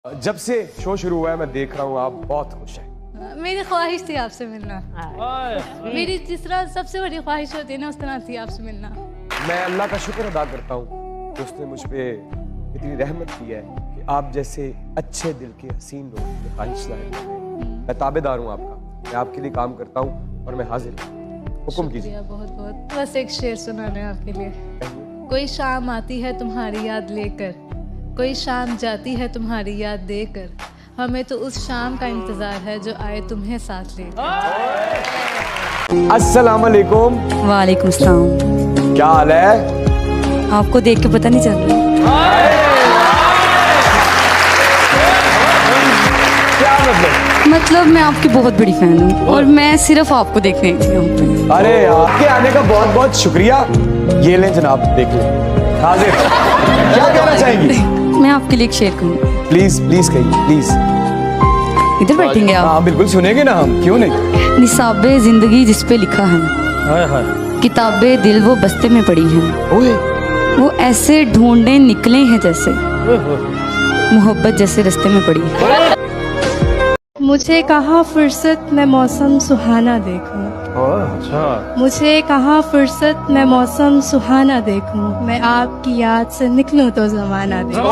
जब से शो शुरू हुआ है मैं देख रहा हूँ आप बहुत खुश हैं। मेरी ख्वाहिश थी आपसे मिलना। मेरी जिस तरह सबसे बड़ी ख्वाहिश होती है ना, उस तरह थी आपसे मिलना। मैं अल्लाह का शुक्र अदा करता हूँ कि उसने मुझ पे इतनी रहमत की है कि आप जैसे अच्छे दिल के हसीन लोग की ख्वाहिश जाहिर कर रहे हैं। मैं ताबेदार हूँ आपका, मैं आपके लिए काम करता हूँ और मैं हाजिर हूँ। हुक्म कीजिए। बहुत बहुत बस एक शेर सुनाने हैं आपके लिए। कोई शाम आती है तुम्हारी याद लेकर, कोई शाम जाती है तुम्हारी याद देकर, हमें तो उस शाम का इंतजार है जो आए तुम्हें साथ ले। अस्सलाम वालेकुम। वालेकुम सलाम। क्या हाल है? आपको देख के पता नहीं चल रहा। क्या मतलब मैं आपकी बहुत बड़ी फैन हूँ और मैं सिर्फ आपको देखने आई थी यहाँ पे। अरे आपके आने का बहुत बहुत शुक्रिया। ये लें जनाब, देख लें। हाजिर। क्या कहना चाहेंगी? मैं आपके लिए एक शेर कहूँगी। प्लीज प्लीज कहिए प्लीज। इधर बैठेंगे आप? हाँ बिल्कुल सुनेंगे ना हम, क्यों नहीं। निसाबे जिंदगी जिस पे लिखा है, किताबे दिल वो बस्ते में पड़ी हैं, ओए वो ऐसे ढूंढने निकले हैं जैसे मोहब्बत जैसे रास्ते में पड़ी है। मुझे कहाँ फुर्सत मैं मौसम सुहाना देखूं, अच्छा। मुझे कहाँ फुर्सत मैं मौसम सुहाना देखूं, मैं आपकी याद से निकलूं तो जमाना देखूं।